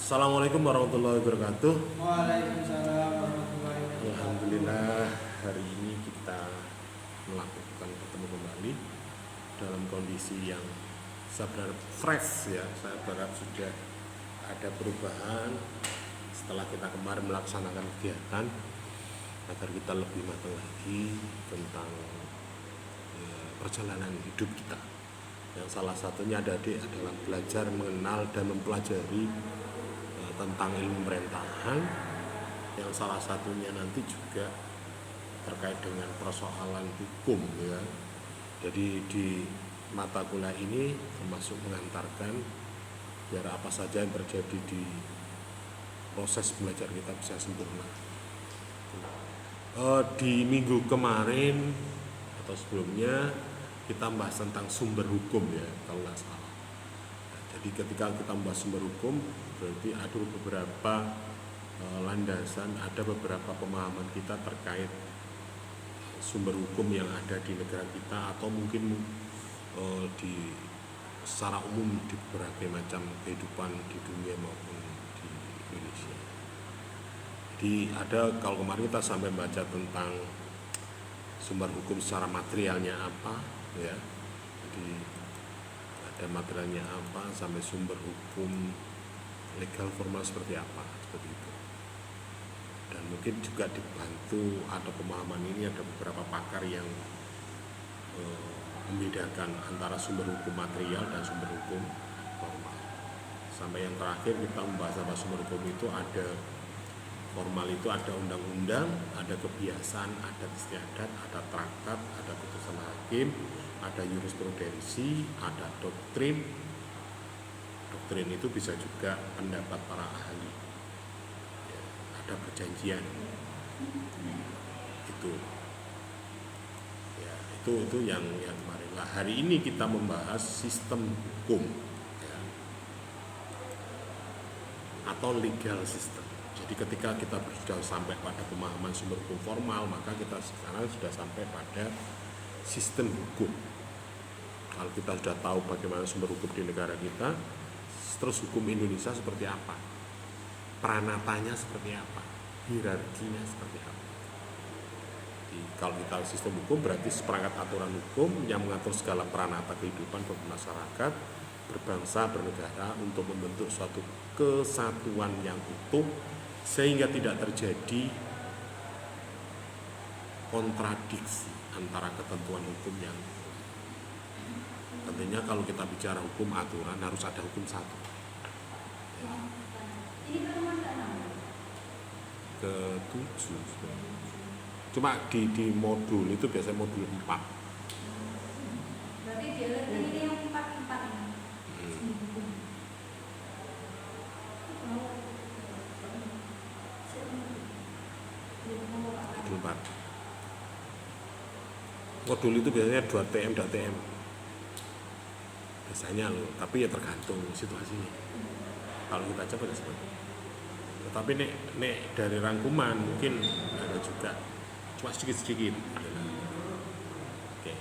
Assalamualaikum warahmatullahi wabarakatuh. Waalaikumsalam warahmatullahi wabarakatuh. Alhamdulillah hari ini kita melakukan ketemu kembali dalam kondisi yang saya berharap fresh ya. Saya berharap sudah ada perubahan setelah kita kemarin melaksanakan kegiatan agar kita lebih matang lagi tentang perjalanan hidup kita. Yang salah satunya adalah belajar mengenal dan mempelajari tentang ilmu pemerintahan, yang salah satunya nanti juga terkait dengan persoalan hukum ya. Jadi di mata kuliah ini termasuk mengantarkan biar apa saja yang terjadi di proses belajar kita bisa sempurna. Di minggu kemarin atau sebelumnya kita membahas tentang sumber hukum ya kalau nggak salah. Jadi ketika kita membahas sumber hukum berarti ada beberapa landasan, ada beberapa pemahaman kita terkait sumber hukum yang ada di negara kita atau mungkin di secara umum di berbagai macam kehidupan di dunia maupun di Indonesia. Jadi ada, kalau kemarin kita sampai baca tentang sumber hukum secara materialnya apa ya. Jadi ada materialnya apa sampai sumber hukum legal formal seperti apa, seperti itu. Dan mungkin juga dibantu atau pemahaman ini ada beberapa pakar yang membedakan antara sumber hukum material dan sumber hukum formal. Sampai yang terakhir kita membahas apa sumber hukum itu ada formal, itu ada undang-undang, ada kebiasaan, ada istiadat, ada traktat, ada putusan hakim, ada jurisprudensi, ada doktrin. Doktrin itu bisa juga pendapat para ahli ya, ada perjanjian itu ya, itu yang kemarin lah. Hari ini kita membahas sistem hukum ya, atau legal system. Jadi ketika kita sudah sampai pada pemahaman sumber hukum formal, maka kita sekarang sudah sampai pada sistem hukum. Kalau kita sudah tahu bagaimana sumber hukum di negara kita, terus hukum Indonesia seperti apa, peranatanya seperti apa, hierarkinya seperti apa. Jadi, kalau kita sistem hukum berarti seperangkat aturan hukum yang mengatur segala peranata kehidupan bermasyarakat, berbangsa, bernegara untuk membentuk suatu kesatuan yang utuh sehingga tidak terjadi kontradiksi antara ketentuan hukum yang tentunya kalau kita bicara hukum aturan harus ada hukum satu. Ke-7 cuma di modul itu biasanya modul 4. Berarti dia ini yang 4 ini. Modul 4. Modul itu biasanya 2 TM, 2 TM. Biasanya loh, tapi ya tergantung situasinya. Kalau kita coba ya seperti itu. Tetapi nek dari rangkuman mungkin ada juga cuma sedikit-sedikit. Oke.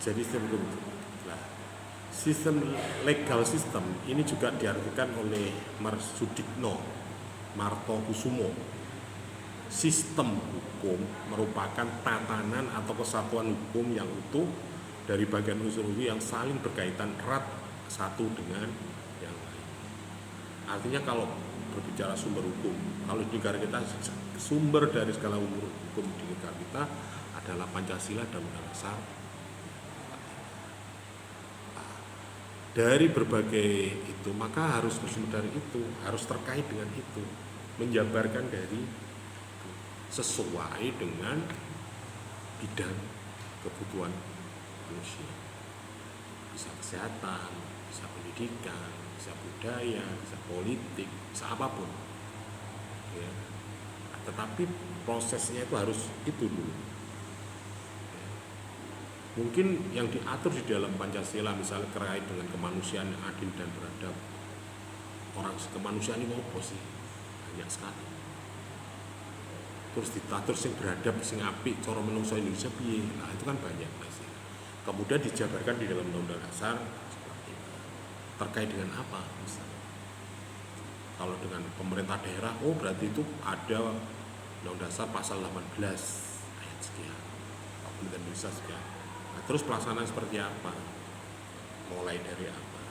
Jadi sistem hukum itu. Nah, sistem legal system ini juga diartikan oleh Marsudikno Martokusumo. Sistem hukum merupakan tatanan atau kesatuan hukum yang utuh dari bagian unsur-unsur yang saling berkaitan erat satu dengan yang lain. Artinya kalau berbicara sumber hukum, kalau di negara kita sumber dari segala hukum di negara kita adalah Pancasila dan Undang-Undang Dasar. Dari berbagai itu maka harus bersumber dari itu, harus terkait dengan itu, menjabarkan dari sesuai dengan bidang kebutuhan manusia. Bisa kesehatan, bisa pendidikan, bisa budaya, bisa politik, bisa apapun. Ya. Tetapi prosesnya itu harus itu dulu. Ya. Mungkin yang diatur di dalam Pancasila misalnya terkait dengan kemanusiaan yang adil dan beradab. Orang kemanusiaan ini apa sih? Banyak sekali. Terus ditatur sing beradab, sing apik, cara menungso Indonesia piye. Nah, itu kan banyak masih. Kemudian dijabarkan di dalam Undang-Undang Dasar seperti itu. terkait dengan apa misalnya. Kalau dengan pemerintah daerah, oh berarti itu ada Undang Dasar pasal 18 ayat sekian, pemerintah Indonesia sekian. Nah, terus pelaksanaan seperti apa? Mulai dari apa?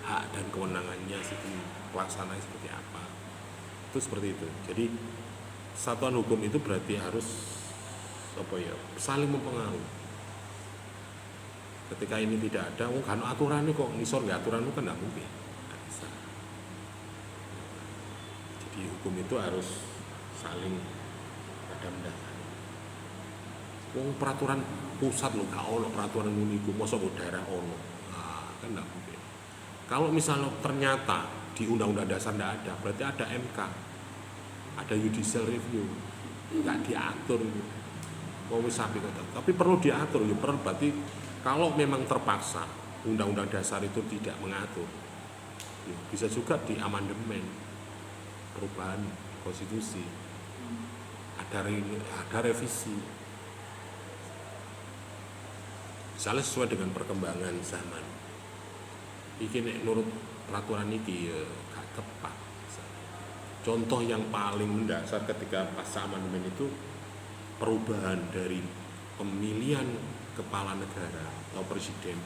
Hak dan kewenangannya pelaksanaan seperti apa? Itu seperti itu. Jadi satuan hukum itu berarti harus saling mempengaruhi. Ketika ini tidak ada, kan aturannya kok ngisor nggak aturan itu kan nggak mungkin, nggak bisa. Jadi hukum itu harus saling ada mendasari. Peraturan pusat loh, gak ono peraturan uniku, masa daerah ono, kan nggak mungkin. Kalau misalnya ternyata di Undang-Undang Dasar nggak ada, berarti ada MK, ada judicial review, nggak diatur itu. Mau sapi kata, tapi perlu diatur, ya perlu berarti. Kalau memang terpaksa Undang-Undang Dasar itu tidak mengatur, ya bisa juga di amandemen, perubahan konstitusi, ada revisi, misalnya sesuai dengan perkembangan zaman. Iki menurut peraturan ini ya gak tepat. Contoh yang paling mendasar ketika pasca amandemen itu perubahan dari pemilihan kepala negara atau presiden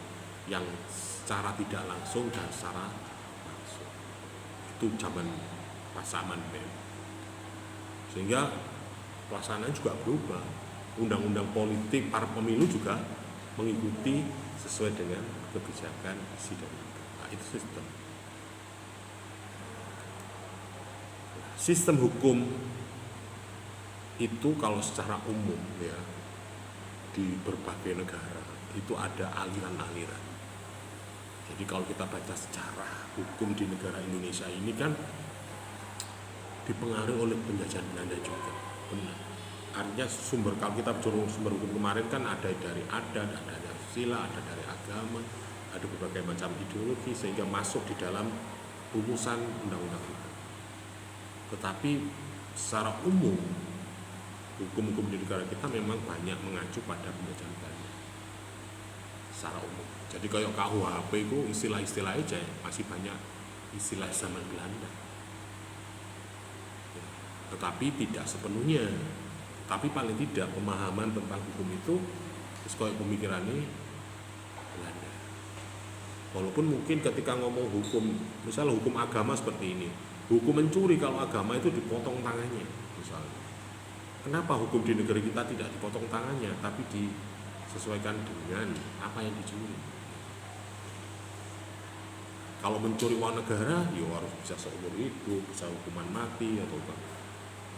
yang secara tidak langsung dan secara langsung. Itu zaman pasca amandemen. Sehingga pelaksanaan juga berubah. Undang-undang politik para pemilu juga mengikuti sesuai dengan kebijakan isi dan itu sistem. Sistem hukum itu kalau secara umum ya di berbagai negara itu ada aliran-aliran. Jadi kalau kita baca sejarah hukum di negara Indonesia ini kan dipengaruhi oleh penjajahan Belanda juga. Benar. Artinya kalau kita bicara sumber hukum kemarin kan ada dari adat, ada dari sila, ada dari agama, ada berbagai macam ideologi sehingga masuk di dalam rumusan undang-undang itu. Tetapi secara umum hukum-hukum di negara kita memang banyak mengacu pada penjajahan Belanda secara umum. Jadi kayak KUHP itu istilah-istilah aja masih banyak istilah zaman Belanda. Tetapi tidak sepenuhnya. Tapi paling tidak pemahaman tentang hukum itu kayak pemikirannya Belanda. Walaupun mungkin ketika ngomong hukum, misalnya hukum agama seperti ini, hukum mencuri kalau agama itu dipotong tangannya misalnya. Kenapa hukum di negara kita tidak dipotong tangannya, tapi disesuaikan dengan apa yang dicuri? Kalau mencuri uang negara, ya harus bisa seumur hidup, bisa hukuman mati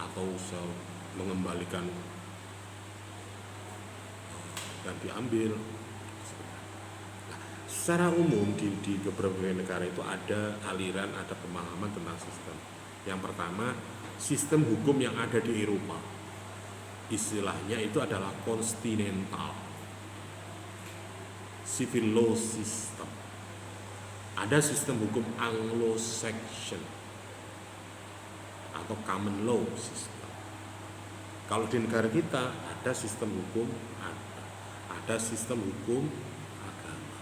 atau bisa mengembalikan dan diambil. Nah, secara umum di beberapa negara itu ada aliran, ada pemahaman tentang sistem. Yang pertama, sistem hukum yang ada di Eropa. Istilahnya itu adalah kontinental civil law system. Ada sistem hukum Anglo-Saxon atau common law system. Kalau di negara kita ada sistem hukum ada sistem hukum agama.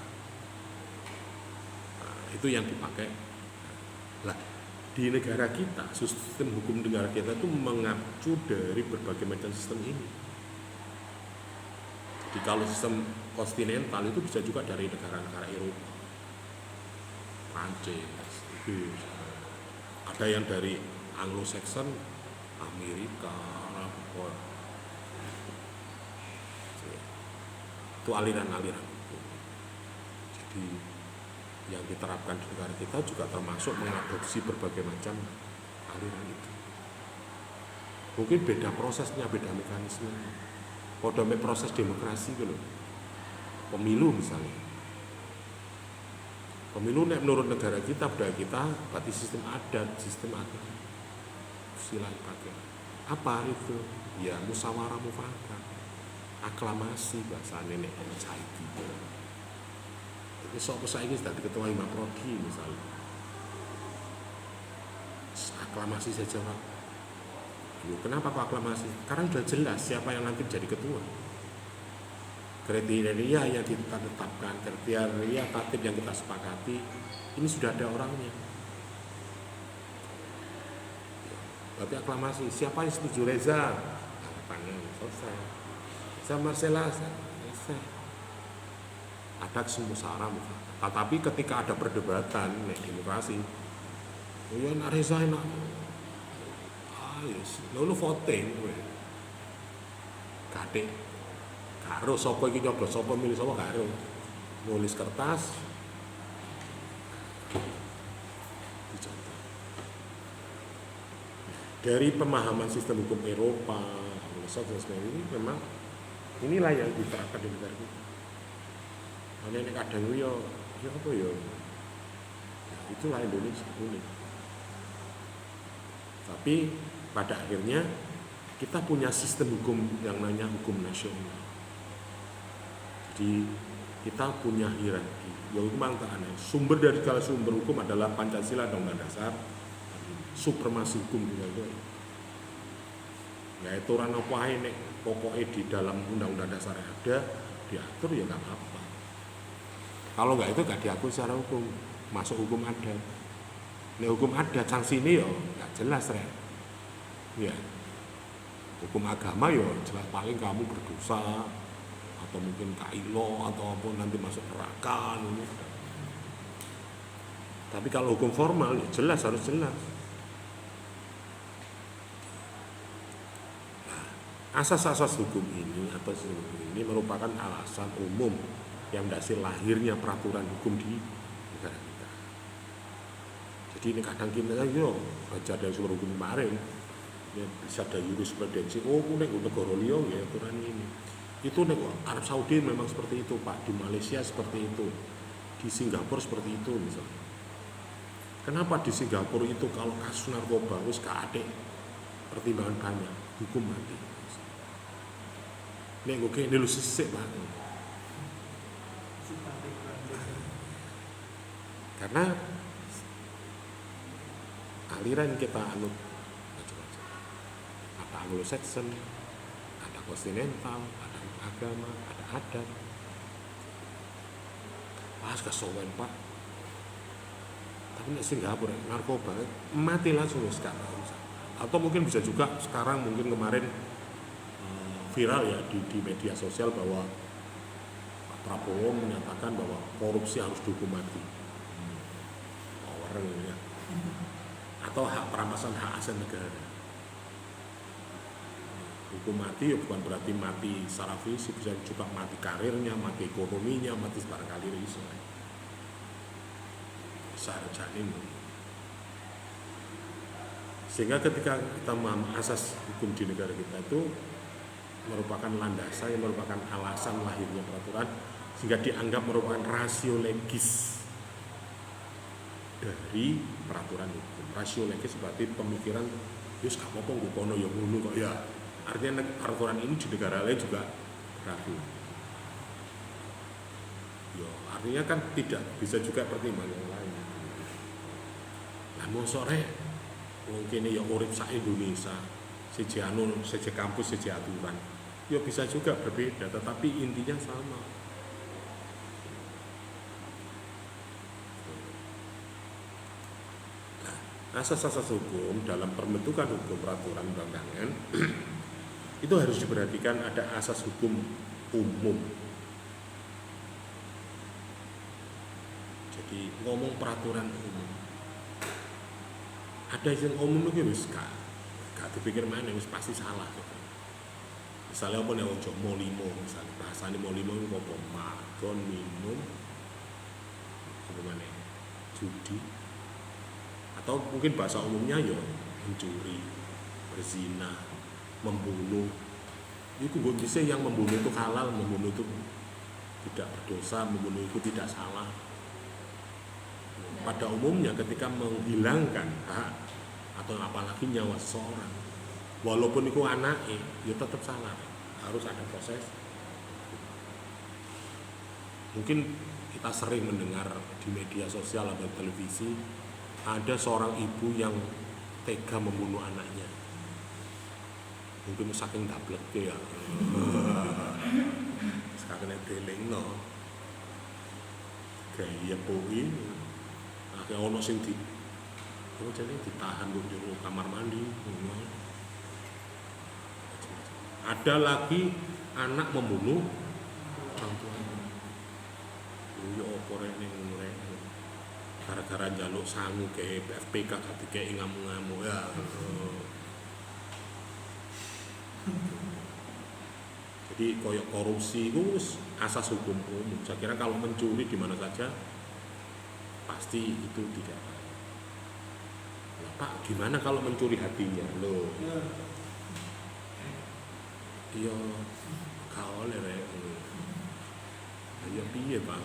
Nah, itu yang dipakai. Nah, di negara kita sistem hukum negara kita itu mengacu dari berbagai macam sistem ini. Jadi kalau sistem kontinental itu bisa juga dari negara-negara Eropa, Prancis, ada yang dari Anglo-Saxon, Amerika, Arab, itu aliran-aliran. Jadi yang diterapkan di negara kita juga termasuk mengadopsi berbagai macam aliran itu. Mungkin beda prosesnya, beda mekanisme. Pada proses demokrasi gitu, pemilu misalnya. Pemilu menurut negara kita, budaya kita, berarti sistem adat, sistem agama, sila pakai. Apa itu? Ya musyawarah mufakat, aklamasi bahasa nenek saiki. Ini sok saiki sudah ketua Imam Prodi misalnya. Aklamasi saja Pak. Kenapa kok aklamasi? Karena sudah jelas siapa yang nanti jadi ketua. kriteria yang kita tetapkan, kriteria tatib yang kita sepakati, ini sudah ada orangnya. Berarti aklamasi, siapa yang setuju? Reza, tanda tangan, selesai. Sama Marcella, selesai. Ada kesemusaran, tetapi ketika ada perdebatan, demokrasi, oh ya nak Reza enak, yes, lu voting, kadek, karo sopo iki nyoblos, sopo milih sopo karo, nulis kertas, dicontoh. Dari pemahaman sistem hukum Eropa, Anglo-Saxon dan sebagainya ini memang inilah yang diterapkan di negara kita. Hanya ini kadang ya apa ya? Itulah Indonesia unik. Tapi pada akhirnya kita punya sistem hukum yang namanya hukum nasional. Jadi kita punya hierarki. Ya hukum aneh. Sumber dari segala sumber hukum adalah Pancasila dan Undang-Undang Dasar. Supremasi hukum juga itu. Ya itu orang apa nek pokoknya di dalam Undang-Undang Dasar ada diatur ya nggak apa-apa. Kalau nggak itu nggak diakui secara hukum, masuk hukum adat. Nek hukum adat sanksi ini ya nggak jelas rek. Ya. Hukum agama ya jelas paling kamu berdosa atau mungkin kailo atau apa nanti masuk neraka. Tapi kalau hukum formal ya jelas harus jelas. Asas-asas hukum ini atau sistem hukum ini merupakan alasan umum yang mendasari lahirnya peraturan hukum di negara kita. Jadi ini kadang kita yo baca dari sumber hukum kemarin, ya bisa ada jurisprudensi. Oh, nek negara liya ya aturan ini. Itu nek Arab Saudi memang seperti itu, Pak. Di Malaysia seperti itu, di Singapura seperti itu misalnya. Kenapa di Singapura itu kalau kasus narkoba wis kadek pertimbangan banyak, hukum mati. Nek oke ini lu sisik banget. Karena aliran kita anut macam-macam. Ada Anglo-Saxon, ada kontinental, ada agama, ada adat. Wah, kesowen Pak. Tapi nek Singapura narkoba mati langsung sekarang. Atau mungkin bisa juga sekarang mungkin kemarin viral ya di media sosial bahwa Pak Prabowo menyatakan bahwa korupsi harus dihukum mati. Orang ya. Atau hak perampasan hak aset negara. Hukum mati ya bukan berarti mati secara fisik, bisa juga mati karirnya, mati ekonominya, mati sebarangkali iso. Sarjana. Sehingga ketika kita memahami asas hukum di negara kita itu merupakan landasan yang merupakan alasan lahirnya peraturan sehingga dianggap merupakan rasio legis dari peraturan hukum. Rasio legis berarti pemikiran yus gak apa-apa nggo kono ya ngono kok ya. Artinya peraturan ini di negara lain juga berlaku. Ya, artinya kan tidak bisa juga pertimbangan yang lain. Lah mosok rek mungkin ya urip sak Indonesia, siji kampus, siji aturan. Ya bisa juga berbeda, tetapi intinya sama. Nah, asas-asas hukum dalam pembentukan hukum peraturan undang-undangan itu harus diperhatikan ada asas hukum umum. Jadi ngomong peraturan umum. Ada yang umum itu wis gak dipikir mana wis pasti salah gitu. Misalnya apa nih ojo molimo, misalnya bahasanya molimo itu apa? Magon, minum, apa mana? Judi, atau mungkin bahasa umumnya ya mencuri, berzina, membunuh. Itu bisa yang membunuh itu halal, membunuh itu tidak berdosa, membunuh itu tidak salah. Pada umumnya ketika menghilangkan hak atau apalagi nyawa seseorang, walaupun itu anaknya, ya tetap salah. Harus ada proses. Mungkin kita sering mendengar di media sosial atau televisi ada seorang ibu yang tega membunuh anaknya. Mungkin saking dablek ya. kena delingno. Gaya kuwi akhirnya ono sing ditahan di kamar mandi. Ada lagi anak membunuh orang tuanya. Yo opo rek ning rek. Gara-gara njaluk sangu ke FPK gak dikeki ngamuk-ngamuk ya. Jadi koyok korupsi itu asas hukum umum. Saya kira kalau mencuri di mana saja pasti itu tidak. Nah, Pak, gimana kalau mencuri hatinya? Loh. Iya, gak oleh rek. Ya piye, Pak?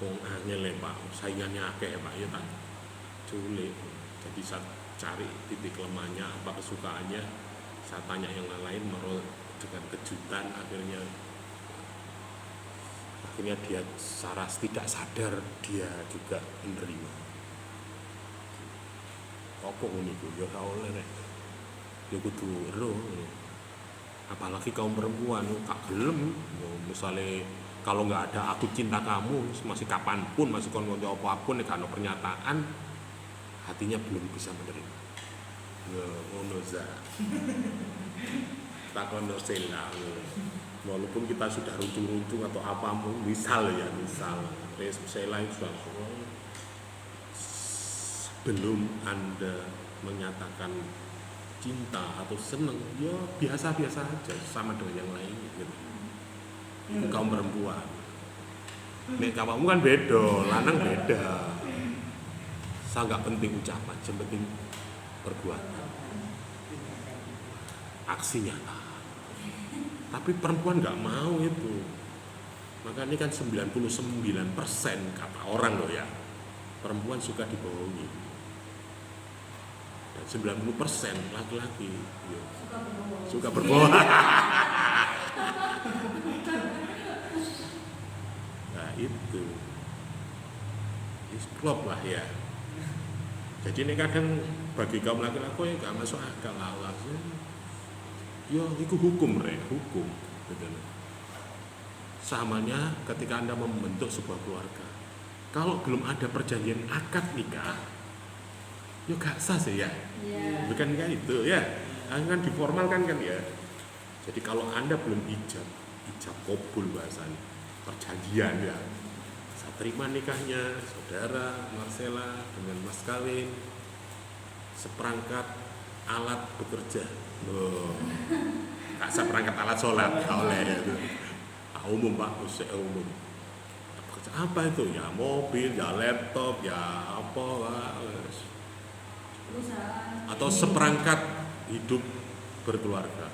Wong angel ya, Pak. Saingannya akeh, Pak, ya tak culik. Jadi saya cari titik lemahnya, apa kesukaannya. Saya tanya yang lain dengan kejutan akhirnya dia secara tidak sadar dia juga menerima. Apa ngono iku ya ora oleh rek. Ya kudu ero. Apalagi kaum perempuan gak gelem misalnya kalau nggak ada aku cinta kamu masih kapanpun masih kon ngono apapun nek ana pernyataan hatinya belum bisa menerima. Ya ngono za. Takono sela. Walaupun kita sudah runcung-runcung atau apapun, misal sela itu sebelum Anda menyatakan cinta atau seneng, ya biasa-biasa aja sama dengan yang lain gitu. Itu kaum perempuan. Nek kamu kan beda, lanang beda. Saya nggak penting ucapan, yang penting perbuatan, aksi nyata. Tapi perempuan nggak mau itu. Maka ini kan 99% kata orang loh ya, perempuan suka dibohongi. Dan 90% laki-laki ya, suka berbohong. Nah itu klop lah ya. Jadi ini kadang bagi kaum laki-laki yang gak masuk akal alasnya. Ya itu hukum hukum gitu. Samanya ketika Anda membentuk sebuah keluarga, kalau belum ada perjanjian akad nikah, ya gak sah sih ya. Bukan kayak itu ya. Kan diformalkan kan ya. Jadi kalau Anda belum ijab kabul bahasanya, perjanjian ya. Saya terima nikahnya saudara Marcella dengan mas kawin seperangkat alat bekerja. Loh. Gak seperangkat alat sholat, gak oleh itu. Umum Pak, umum. Apa itu? Ya mobil, ya laptop, ya apa atau seperangkat hidup berkeluarga.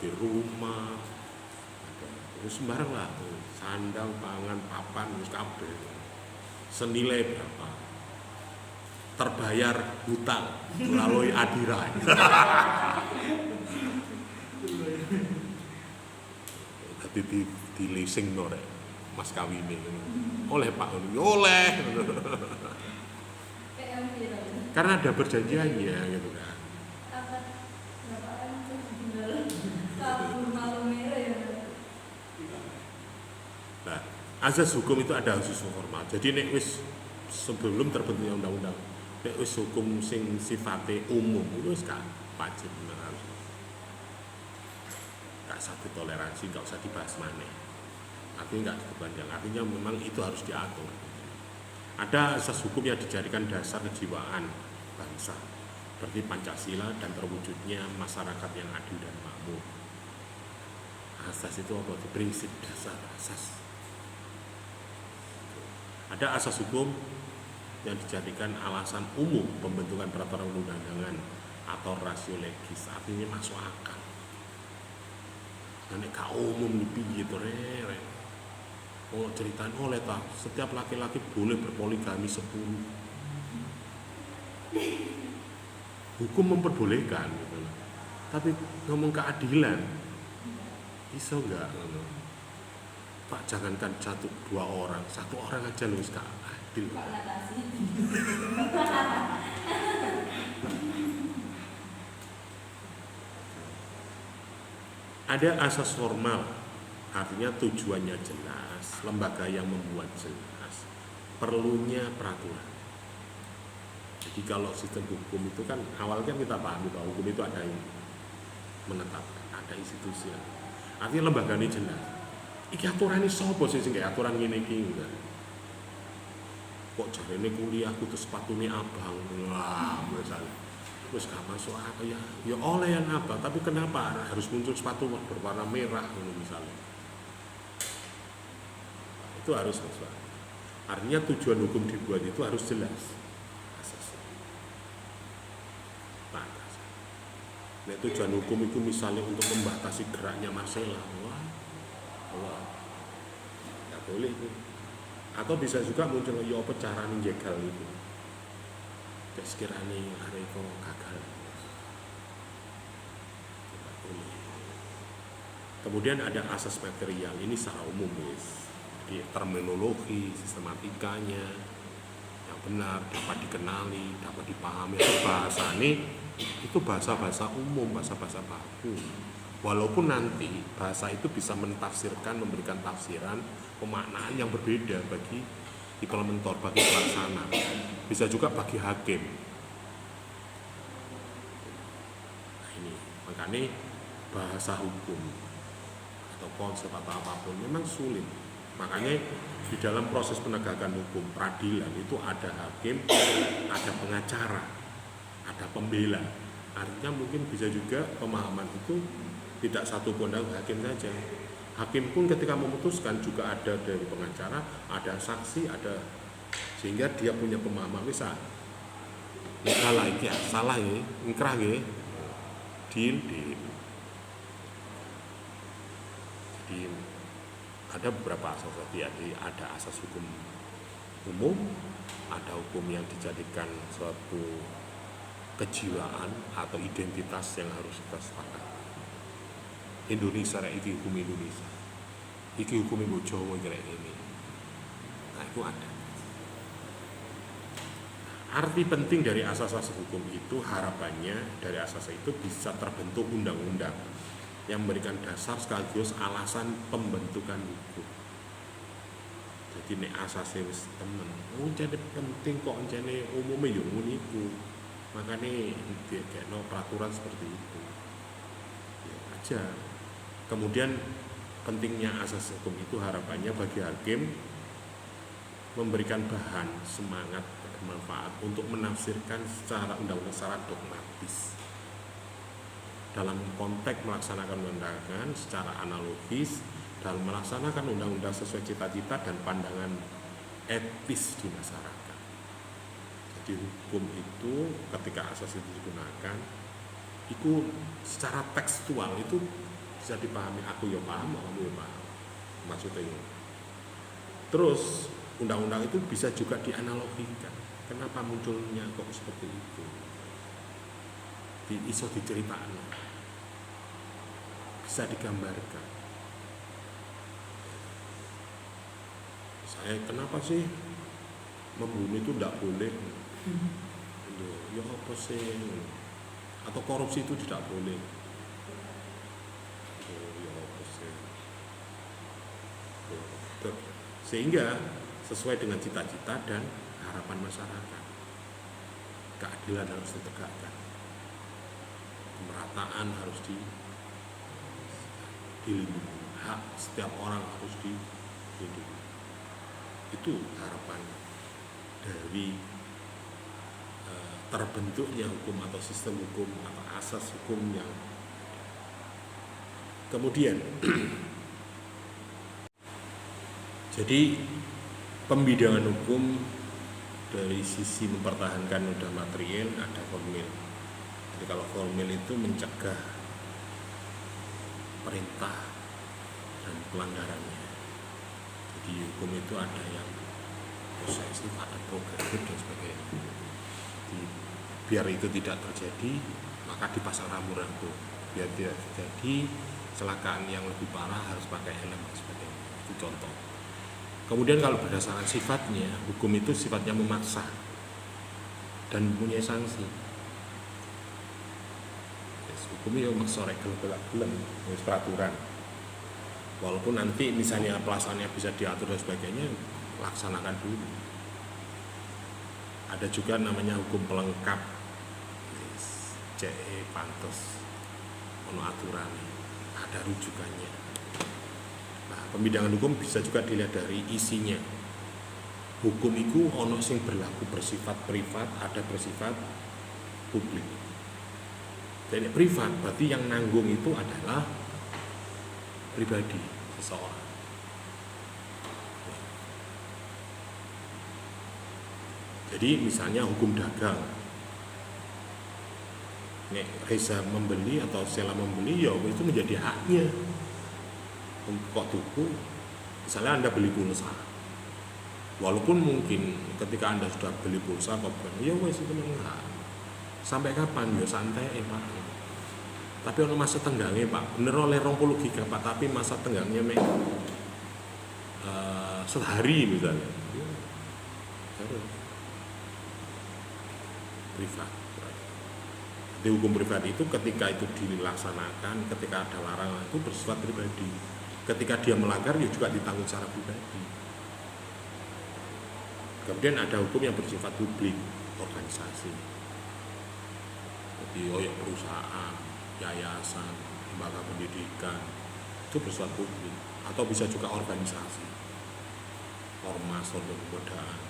Di rumah, sembarang lah, sandang, pangan, papan, kabel. Senilai berapa? Terbayar hutang melalui adirai. Jadi di leasing norek mas kawin ini oleh Pak oleh karena ada perjanjiannya gitu kan. Nah, azas hukum itu ada azas formal. Jadi nek wis sebelum terbentuknya undang-undang, nek wis hukum sing sifatnya umum itu wis gak wajib harus. Gak usah ditoleransi, gak usah dibahas maneh. Artinya gak diperpanjang, artinya memang itu harus diatur. Ada asas hukum yang dijadikan dasar kejiwaan bangsa, seperti Pancasila dan terwujudnya masyarakat yang adil dan makmur. Asas itu apa? Prinsip dasar asas. Ada asas hukum yang dijadikan alasan umum pembentukan peraturan undang-undangan atau rasio legis, artinya masuk akal. Nek gak umum di piye to rek. Oh ceritain oleh tak setiap laki-laki boleh berpoligami 10. Hukum memperbolehkan gitu. Tapi ngomong keadilan iso enggak? Pak jangankan 1-2 orang, 1 orang aja lu gak adil. Ada asas formal, artinya tujuannya jelas, lembaga yang membuat jelas, perlunya peraturan. Jadi kalau sistem hukum itu kan awalnya kita pahami bahwa hukum itu ada yang menetapkan, ada institusi. Artinya lembaga ini jelas. Iki aturan ini sopo sih sehingga aturan ini enggak. Kok jarene kuliah kudu sepatune abang. Wah, misalnya. Terus gak masuk apa ya? Ya oleh yang abang, tapi kenapa harus muncul sepatu berwarna merah misalnya? Itu harus masuk. Artinya tujuan hukum dibuat itu harus jelas. Nah, tujuan hukum itu misalnya untuk membatasi geraknya Marcella, wah, nggak boleh itu. Atau bisa juga muncul ya apa carane jegal itu. Kayak sekiranya hari itu gagal. Nggak boleh. Kemudian ada asas material, ini secara umum guys. Jadi terminologi, sistematikanya yang benar dapat dikenali, dapat dipahami. Bahasa ini itu bahasa-bahasa umum, bahasa-bahasa baku. Walaupun nanti bahasa itu bisa mentafsirkan, memberikan tafsiran, pemaknaan yang berbeda bagi implementator, bagi pelaksana, bisa juga bagi hakim. Nah ini, makanya bahasa hukum atau konsep atau apapun memang sulit. Makanya di dalam proses penegakan hukum peradilan itu ada hakim, ada pengacara, ada pembela. Artinya mungkin bisa juga pemahaman itu tidak satu pondang hakim saja. Hakim pun ketika memutuskan juga ada dari pengacara, ada saksi, ada, sehingga dia punya pemahaman. Misal salah iki, salah ya, ingkrah ya, deal. Jadi ada beberapa asas tadi, ada asas hukum umum, ada hukum yang dijadikan suatu kejiwaan atau identitas yang harus kita sepakati. Indonesia iki hukum Indonesia, iki hukum Ibu Jawa kira ini. Nah itu ada. Arti penting dari asas-asas hukum itu, harapannya dari asas itu bisa terbentuk undang-undang yang memberikan dasar sekaligus alasan pembentukan hukum. Jadi nek asasnya wis temen, oh jadi penting kok jadi umumnya yo ngono iku. Makanya no peraturan seperti itu. Ya aja. Kemudian pentingnya asas hukum itu harapannya bagi hakim memberikan bahan, semangat, bermanfaat untuk menafsirkan secara undang-undang secara dogmatis. Dalam konteks melaksanakan undang-undang secara analogis, dalam melaksanakan undang-undang sesuai cita-cita dan pandangan etis di masyarakat. Jadi hukum itu ketika asas itu digunakan, itu secara tekstual itu bisa dipahami, aku ya paham, kamu ya paham. Maksudnya ini. Terus undang-undang itu bisa juga dianalogikan. Kenapa munculnya kok seperti itu? Iso diceritakan, bisa digambarkan. Saya kenapa sih membunuh itu tidak boleh? Ya apa sih? Atau korupsi itu tidak boleh? Ya apa sih? Sehingga sesuai dengan cita-cita dan harapan masyarakat, keadilan harus ditegakkan, pemerataan harus dilindungi, hak setiap orang harus dilindungi. Itu harapan dari terbentuknya hukum atau sistem hukum atau asas hukum yang kemudian jadi pembidangan hukum dari sisi mempertahankan udah material ada formil. Jadi kalau formil itu mencegah perintah dan pelanggarannya. Jadi hukum itu ada yang posesif, ada progresif dan sebagainya. Jadi, biar itu tidak terjadi, maka dipasang rambu-rambu. Biar tidak terjadi kecelakaan yang lebih parah harus pakai helm dan sebagainya. Itu contoh. Kemudian kalau berdasarkan sifatnya, hukum itu sifatnya memaksa dan mempunyai sanksi. hukum ya maksa rek gelem wis peraturan. Walaupun nanti misalnya pelaksanaannya bisa diatur dan sebagainya, laksanakan dulu. Ada juga namanya hukum pelengkap, CE pantes, ono aturan, ada rujukannya. Nah, pembidangan hukum bisa juga dilihat dari isinya. Hukum itu ono sing berlaku bersifat privat, ada bersifat publik. Jadi privat berarti yang nanggung itu adalah pribadi seseorang. Jadi misalnya hukum dagang, nek Reza membeli atau Sela membeli, ya itu menjadi haknya. Kok tuku, misalnya Anda beli pulsa, walaupun mungkin ketika Anda sudah beli pulsa, kok bilang, ya wes itu enggak. Sampai kapan? Ya santai Pak. Tapi ono masa tenggangnya Pak, bener oleh 20 giga Pak, tapi masa tenggangnya sehari misalnya. Privat. Jadi hukum privat itu ketika itu dilaksanakan, ketika ada larangan itu bersifat pribadi. Ketika dia melanggar ya juga ditanggung secara pribadi. Kemudian ada hukum yang bersifat publik, organisasi. Jadi perusahaan, yayasan, lembaga pendidikan itu bersifat publik, atau bisa juga organisasi, ormas, kemudahan.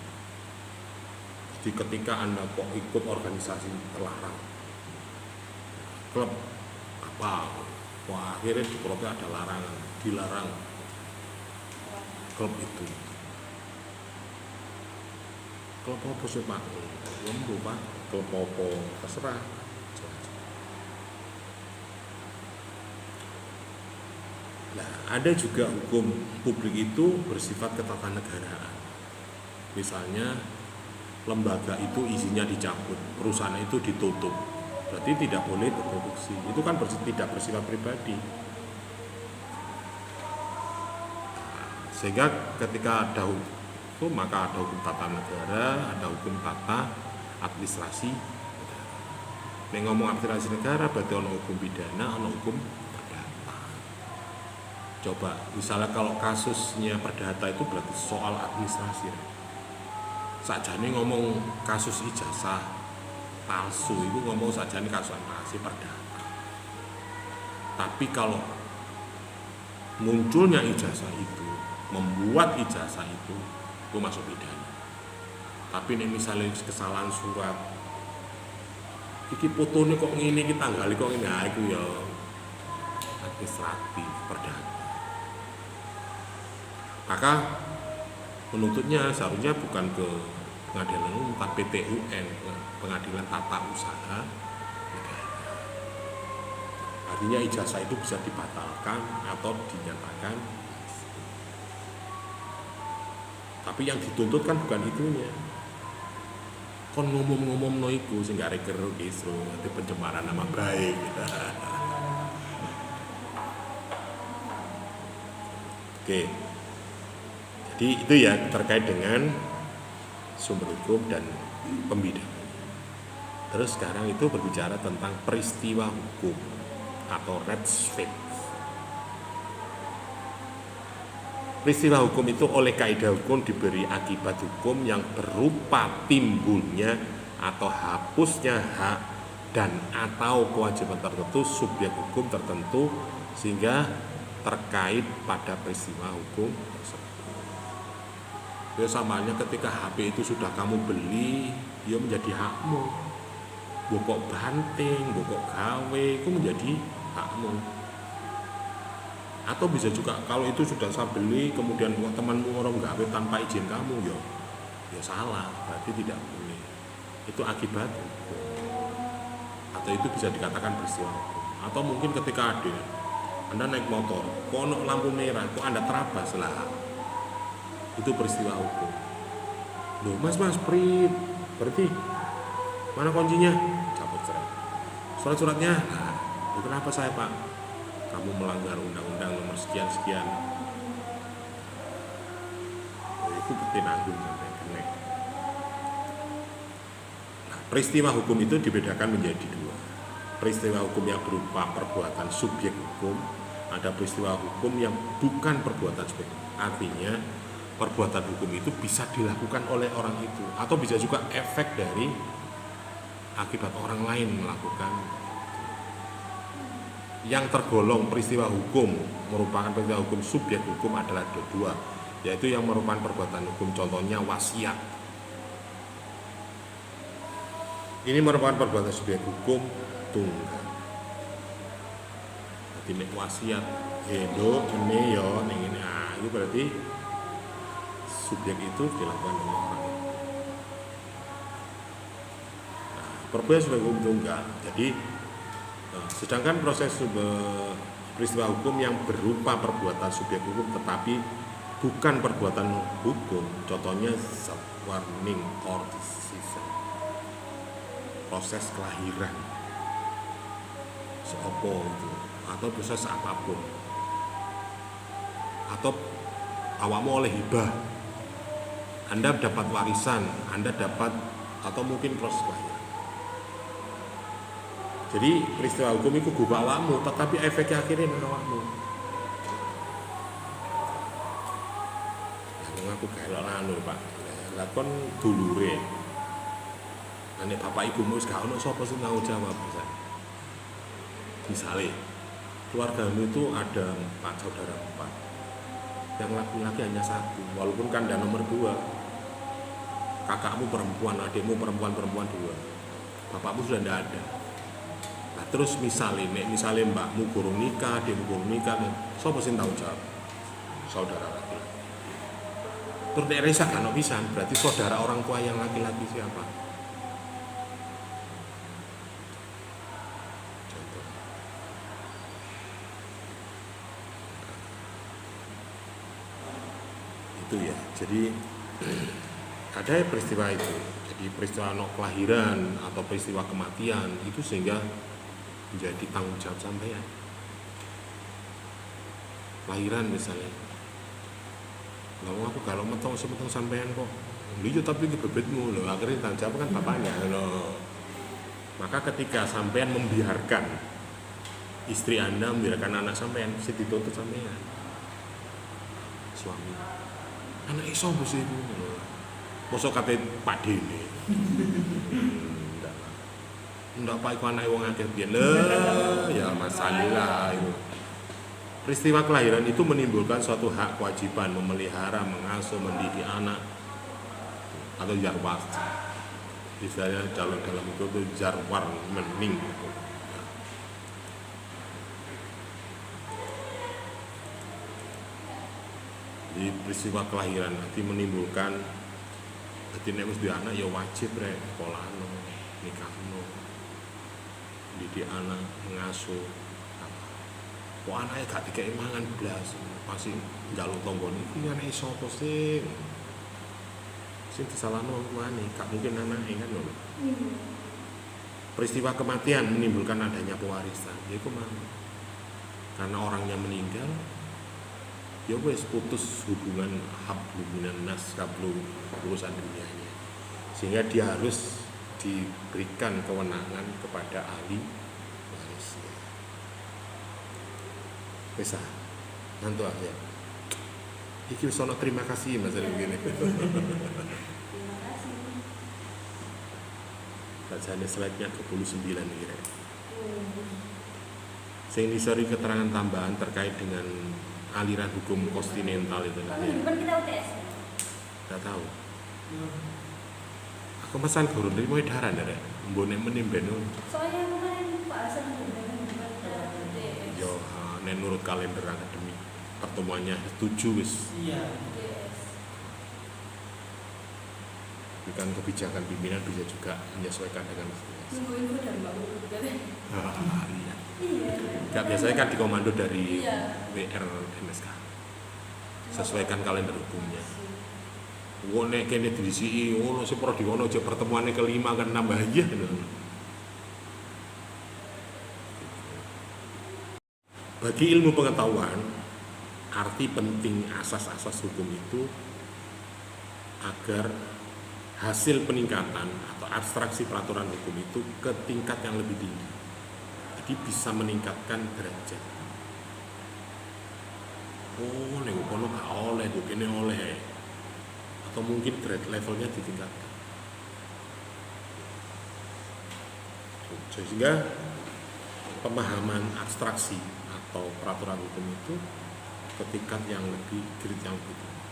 Jadi ketika Anda kok ikut organisasi terlarang, klub apa, wah akhirnya di klubnya ada larangan, dilarang klub itu. Klub apa sih Pak? Belum Pak, klub apa terserah. Nah, ada juga hukum publik itu bersifat ketatanegaraan. Misalnya lembaga itu isinya dicabut, perusahaan itu ditutup, berarti tidak boleh berproduksi. Itu kan tidak bersifat pribadi. Sehingga ketika ada hukum, maka ada hukum tata negara, ada hukum tata administrasi negara. Nek ngomong administrasi negara berarti ono hukum pidana, ono hukum perdata. Coba misalnya kalau kasusnya perdata itu berarti soal administrasi. Sakjane ngomong kasus ijazah palsu itu ngomong sakjane kasus administrasi perdata. Tapi kalau munculnya ijazah itu, membuat ijazah itu masuk pidana. Tapi nih misalnya kesalahan surat, iki fotonya kok ngene, iki tanggal kok ngene, itu ya administratif perdata. Maka penuntutnya seharusnya bukan ke pengadilan umum, tapi PTUN, pengadilan tata usaha negara. Artinya ijazah itu bisa dibatalkan atau dinyatakan. Tapi yang dituntut kan bukan itunya. Kon ngomong-ngomong no iku sing gak reker iso, nanti pencemaran nama baik. Oke. Jadi itu ya terkait dengan sumber hukum dan pembidangan. Terus sekarang itu berbicara tentang peristiwa hukum atau Rechtsfeld. Peristiwa hukum itu oleh kaidah hukum diberi akibat hukum yang berupa timbulnya atau hapusnya hak dan atau kewajiban tertentu subjek hukum tertentu sehingga terkait pada peristiwa hukum tersebut. Ya sama halnya ketika HP itu sudah kamu beli, ya menjadi hakmu. Bokok banting, bokok gawe, itu menjadi hakmu. Atau bisa juga kalau itu sudah saya beli, kemudian temanmu orang gawe tanpa izin kamu, ya salah, berarti tidak boleh. Itu akibat hukum. Atau itu bisa dikatakan peristiwa hukum. Atau mungkin ketika Anda naik motor, kok ono lampu merah, kok Anda terabas lah. Itu peristiwa hukum. Loh mas berarti mana kuncinya? Cabut surat-suratnya. Nah, itu kenapa saya Pak? Kamu melanggar undang-undang nomor sekian-sekian. Oh, itu berarti nanggung sampai kena. Nah, peristiwa hukum itu dibedakan menjadi dua. peristiwa hukum yang berupa perbuatan subjek hukum, ada peristiwa hukum yang bukan perbuatan subjek. Artinya perbuatan hukum itu bisa dilakukan oleh orang itu, atau bisa juga efek dari akibat orang lain melakukan. Yang tergolong peristiwa hukum merupakan peristiwa hukum subjek hukum adalah ada dua, yaitu yang merupakan perbuatan hukum, contohnya wasiat. Ini merupakan perbuatan subjek hukum tunggal. Jadi nek wasiat endo ini yo ning ini itu berarti subjek itu dilakukan oleh orang. Nah, perbuatan subjek hukum tunggal. Jadi sedangkan proses peristiwa hukum yang berupa perbuatan subjek hukum tetapi bukan perbuatan hukum, contohnya warning or decision, proses kelahiran seopo itu, atau proses apapun, atau awakmu oleh hibah, Anda dapat warisan, Anda dapat, atau mungkin proses kelahiran. Jadi peristiwa hukum itu gubah awakmu, tetapi efeknya akhirnya nang awakmu. Yang aku galak anu Pak, lah kon dulure. Nek bapak ibumu wis gak ono sapa sing tanggung jawab misalnya. Misalnya keluargamu itu ada 4 saudara 4. Yang laki-laki hanya 1, walaupun kanda nomor 2. Kakakmu perempuan, adikmu perempuan 2. Bapakmu sudah tidak ada. Nah, terus misalnya mbakmu gurung nikah, adikmu gurung nikah, sapa sing tanggung jawab? Saudara laki-laki. Terus nek risa kan pisan, berarti saudara orang tua yang laki-laki siapa? Contoh. Itu ya. Jadi ada peristiwa itu. Jadi peristiwa kelahiran atau peristiwa kematian itu sehingga menjadi tanggung jawab sampean. Lahiran misalnya, nggak aku kalau metong sampean kok, iya tapi ke bebetmu loh, akhirnya tanggung jawab kan bapaknya loh. Maka ketika sampean membiarkan istri Anda, membiarkan anak sampean, mesti dituntut sampean suami. Anak iso mesti itu, mosok kate Pak Dene. Ndak Pak iku anake wong akeh piye ya masalah itu. Peristiwa kelahiran itu menimbulkan suatu hak kewajiban memelihara, mengasuh, mendidik anak atau jarwar. Misalnya dalam itu jarwar mening. Jadi peristiwa kelahiran nanti menimbulkan, jadi nek wis duwe anak ya wajib rek sekolahno, nikahno, didik anak, mengasuh. Kok anaknya gak dikei mangan blas, pasti njaluk tanggane iki anake sapa sih? Sing disalahno wong tuane, gak mungkin anake kan lho. Peristiwa kematian menimbulkan adanya pewarisan, yaitu mana? Karena orangnya meninggal, ya wes putus hubungan hablum minan nas, kablu urusan dunianya, sehingga dia harus diberikan kewenangan kepada ahli warisnya. Bisa nanti aja. Iki sono terima kasih mas begini. Terima kasih. Bacaan slide-nya 29 kira. Sing disori keterangan tambahan terkait dengan aliran hukum kontinental itu Tapi nanti. depan kita UTS. Enggak tahu. Aku pesan guru dari mau edaran ya, Rek. Mbone menimben. Soalnya kemarin Pak Hasan dengan UTS. Yo, nek nurut kalender akademi pertemuannya 7 wis. Iya. UTS. Bukan kebijakan pimpinan bisa juga menyesuaikan dengan Tunggu info dari Mbak Murut katanya. iya. Iya. Enggak biasanya kan dikomando dari Iya. WR MSK. Sesuaikan kalender hukumnya. Wong nek kene dirisi ngono sing pro dikono aja pertemuane kelima kan nambah aja. Bagi ilmu pengetahuan, arti penting asas-asas hukum itu agar hasil peningkatan atau abstraksi peraturan hukum itu ke tingkat yang lebih tinggi. Jadi bisa meningkatkan derajat. Oh, nek kono gak oleh, kok kene oleh. Atau mungkin grade levelnya ditingkatkan. Sehingga pemahaman abstraksi atau peraturan hukum itu ke tingkat yang lebih grade yang lebih tinggi.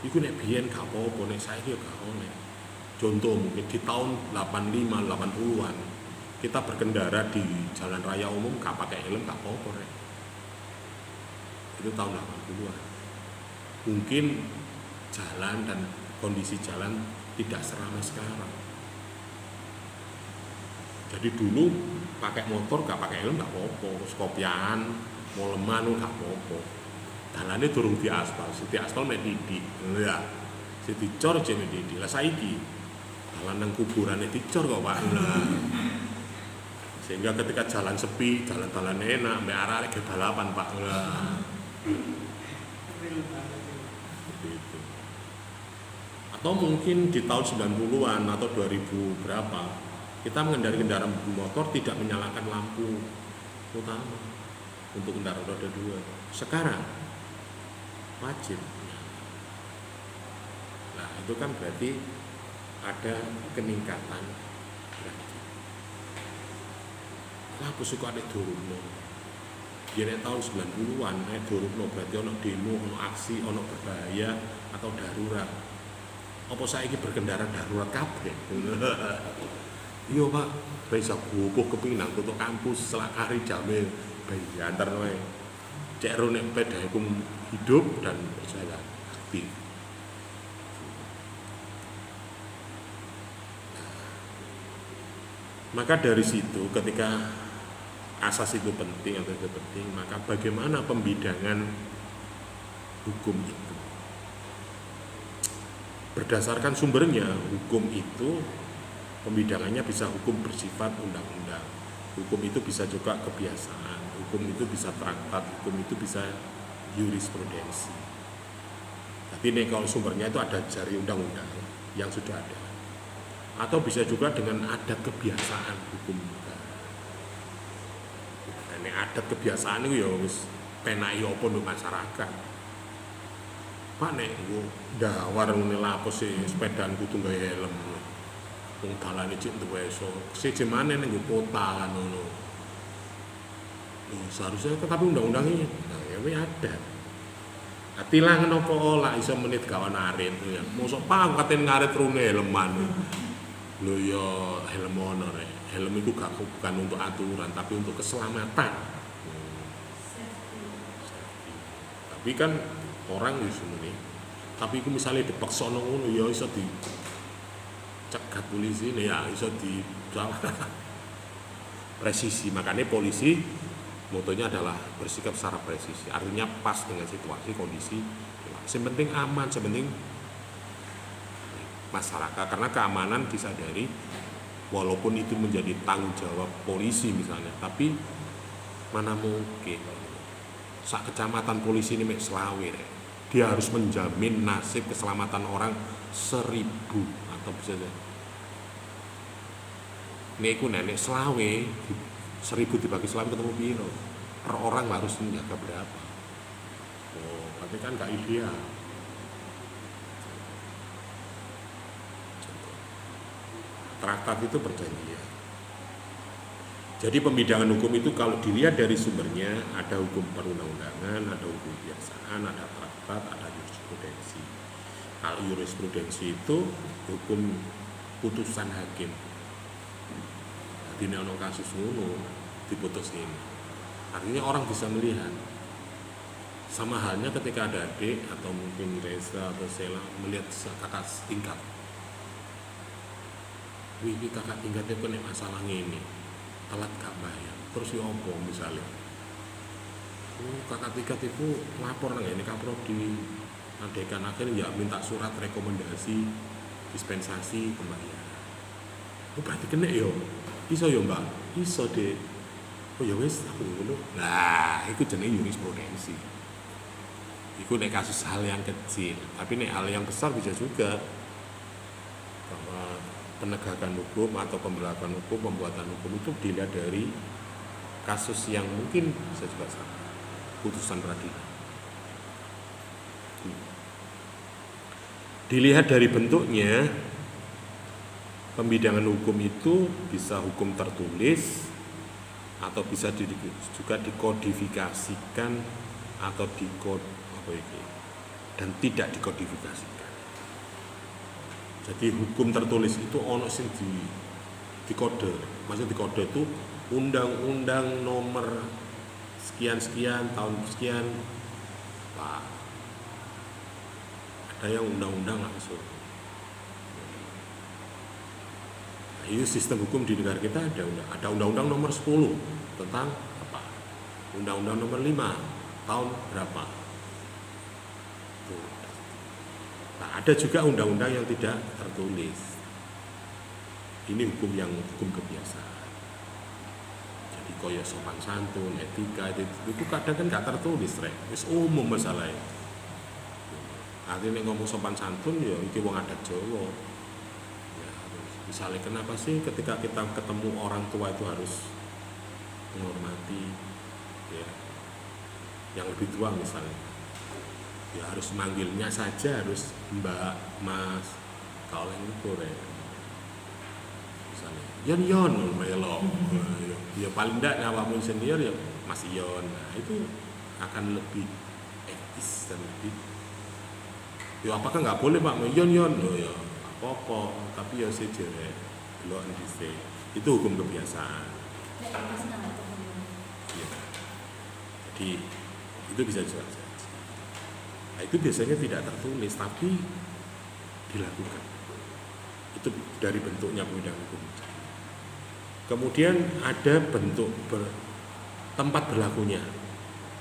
Iku nek biyen gak apa-apa, nek saiki gak oleh. Contoh mungkin di tahun 85 80-an kita berkendara di jalan raya umum gak pakai helm gak apa-apa, Rek. Itu tahun 80-an. Mungkin jalan dan kondisi jalan tidak seramai sekarang. Jadi dulu pakai motor gak pakai helm gak apa-apa, kopian, moleman gak apa-apa. Dalane durung diaspal, di aspal mek didik. Ya. Si dicor jene didik. Lah saiki dalan nang kuburane dicor kok, Pak. Nah. Sehingga ketika jalan sepi, jalan-jalan enak, mbak arah ke balapan, Pak. Nah. Gitu. Atau mungkin di tahun 90-an atau 2000 berapa, kita mengendarai kendaraan motor tidak menyalakan lampu utama untuk kendaraan roda 2. Sekarang wajib. Nah, itu kan berarti ada peningkatan derajat. Lah aku suka nek durungno. Yen tahun 90-an nek durungno berarti ono demo, ono aksi, ono berbahaya atau darurat. Apa saiki berkendara darurat kabeh? Iya, Pak. Bisa gopoh kepinang tutup kampus selakari jame bayi antar wae. Cek ro nek pedae hidup dan berjalan aktif. Maka dari situ ketika asas itu penting atau itu penting, maka bagaimana pembidangan hukum itu? Berdasarkan sumbernya, hukum itu pembidangannya bisa hukum bersifat undang-undang. Hukum itu bisa juga kebiasaan, hukum itu bisa traktat, hukum itu bisa jurisprudensi. Tapi nih kalau sumbernya itu ada dari undang-undang yang sudah ada. Atau bisa juga dengan adat kebiasaan hukum negara. Nah, ini adat kebiasaan itu ya wis penai apa untuk masyarakat. Pak nek nggo ndawar ngene lapos sih sepedaan kudu nggawe helm. Wong dalane cek duwe iso. Siji maneh ning kota kan ngono. Seharusnya tapi undang-undang ini nah ya wis ada. Tilangan apa ora iso menit kawan arit ya. Mosok pangkaten ngarit rune helman. Lho ya helm ono rek. Helm itu gak bukan untuk aturan tapi untuk keselamatan. Tapi kan orang wis ngene. Tapi iku misale dipaksa ngono ya iso cegat polisi ini ya iso di presisi. Makanya polisi motonya adalah bersikap secara presisi, artinya pas dengan situasi kondisi. Yang penting aman, yang penting masyarakat, karena keamanan disadari walaupun itu menjadi tanggung jawab polisi misalnya, tapi mana mungkin sak kecamatan polisi ini mek selawe dia harus menjamin nasib keselamatan orang 1000 atau bisa niku nenek selawe 1000 dibagi selawe ketemu piro per orang harus menjaga berapa. Oh, tapi kan gak ideal. Traktat itu perjanjian. Jadi pembidangan hukum itu kalau dilihat dari sumbernya ada hukum perundang-undangan, ada hukum kebiasaan, ada traktat, ada jurisprudensi. Kalau jurisprudensi itu hukum putusan hakim. Jadi ono kasus ngono diputus ini. Artinya orang bisa melihat. Sama halnya ketika ada adik atau mungkin Reza atau Sela melihat kakak tingkat. Wih, kakak tingkatnya kena masalah ini, telat gak bayar. Terus ya opo misalnya? Kakak tingkat itu lapor nang ini Kaprodi. Adekan akhirnya ya minta surat rekomendasi dispensasi pembayaran. Oh berarti kena yo. Iso yo Mbak, iso deh. Oh ya wis aku ngono. Nah, itu jenenge jurisprudensi. Iku nek kasus hal yang kecil, tapi nek hal yang besar bisa juga bahwa penegakan hukum atau pemberlakuan hukum, pembuatan hukum itu dilihat dari kasus yang mungkin bisa juga sama, putusan peradilan. Dilihat dari bentuknya, pembidangan hukum itu bisa hukum tertulis atau bisa juga dikodifikasikan atau dan tidak dikodifikasikan. Jadi hukum tertulis itu ono sing di kode. Maksud di kode itu undang-undang nomor sekian-sekian tahun sekian. Pak. Ada yang undang-undang langsung. Nah, itu sistem hukum di negara kita ada undang-undang nomor 10 tentang apa? Undang-undang nomor 5 tahun berapa? Tuh. Nah, ada juga undang-undang yang tidak tertulis. Ini hukum kebiasaan. Jadi koyo sopan santun, etika itu kadang kan nggak tertulis, rek. Wis umum masalahnya. Artinya ngomong sopan santun ya iki wong adat Jawa. Ya, misalnya kenapa sih ketika kita ketemu orang tua itu harus menghormati ya yang lebih tua misalnya. Ya harus manggilnya saja harus Mbak, Mas, kalau yang itu ya. Misalnya Yon melo. Ya paling enggak nyawamu senior ya Mas Yon. Nah, itu akan lebih etis dan lebih. Ya apakah nggak boleh Pak Yon? Oh ya apa-apa, tapi ya sejere delok dhisik. Itu hukum kebiasaan. Ya. Jadi itu bisa juga. Nah, itu biasanya tidak tertulis tapi dilakukan. Itu dari bentuknya pembidangan hukum. Kemudian ada bentuk tempat berlakunya.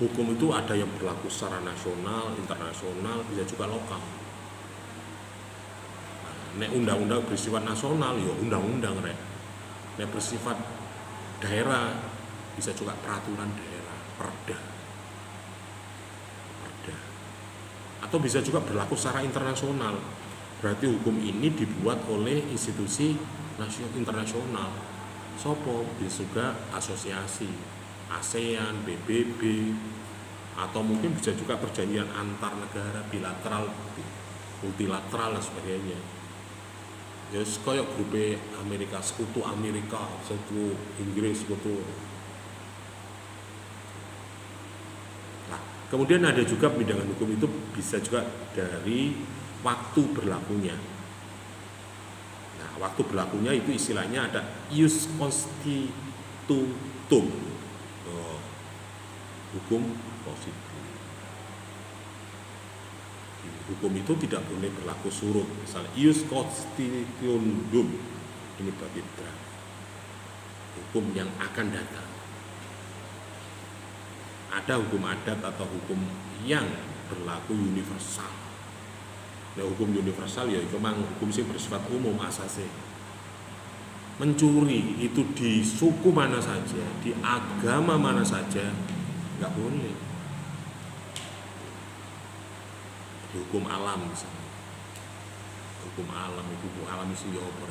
Hukum itu ada yang berlaku secara nasional, internasional, bisa juga lokal. Nah, nek undang-undang bersifat nasional, ya undang-undang rek. Nek bersifat daerah, bisa juga peraturan daerah, perda. Atau bisa juga berlaku secara internasional. Berarti hukum ini dibuat oleh institusi nasional internasional. Sopo bisa juga asosiasi ASEAN, PBB, atau mungkin bisa juga perjanjian antar negara, bilateral, multilateral dan sebagainya. Ya kayak grup Amerika, sekutu Inggris, sekutu. Kemudian ada juga pembidangan hukum itu bisa juga dari waktu berlakunya. Nah, waktu berlakunya itu istilahnya ada ius constitutum, hukum positif. Hukum itu tidak boleh berlaku surut. Misalnya ius constituendum, ini bagi draft, hukum yang akan datang. Ada hukum adat atau hukum yang berlaku universal. Nah, hukum universal ya itu memang hukum sing bersifat umum asasnya. Mencuri itu di suku mana saja, di agama mana saja nggak boleh. Di hukum alam misalnya. Hukum alam itu ya apa?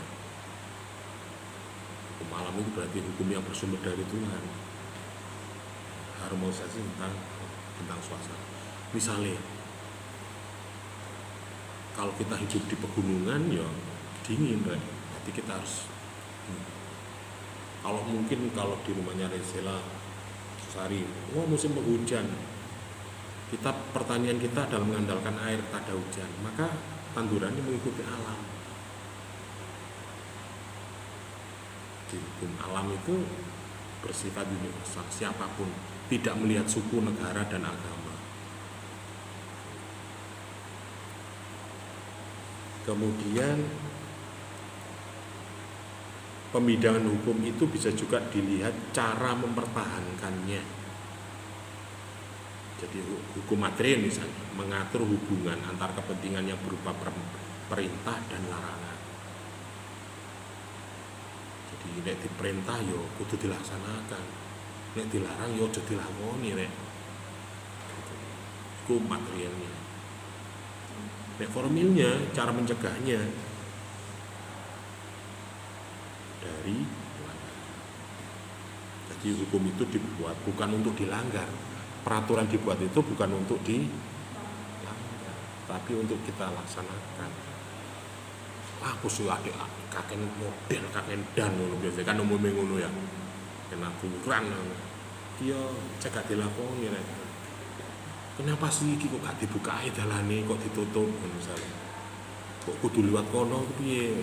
Hukum alam itu berarti hukum yang bersumber dari Tuhan. Harmonisasi tentang suasana. Misalnya, kalau kita hidup di pegunungan ya dingin, right? Jadi kita harus. Kalau di rumahnya Resela Sari, musim penghujan, pertanian kita adalah mengandalkan air, tak ada hujan, maka tandurannya mengikuti alam. Di hukum alam itu bersifat universal, siapapun, tidak melihat suku, negara, dan agama. Kemudian pembidangan hukum itu bisa juga dilihat cara mempertahankannya. Jadi hukum material misalnya mengatur hubungan antar kepentingan yang berupa perintah dan larangan. Jadi nek diperintah yo kudu dilaksanakan. Nek dilarang yo aja dilakoni rek. Itu materialnya. Nek formilnya cara mencegahnya dari Jadi hukum itu dibuat bukan untuk dilanggar. Peraturan dibuat itu bukan untuk dilanggar, tapi untuk kita laksanakan. Aku sih adik kakek model kakek dan ngono biasa kan umumnya ngono ya. Kena aturan. Iya, cek gak dilakoni rek. Kenapa sih iki kok gak dibuka dalane kok ditutup misalnya. Kok kudu liwat kono piye?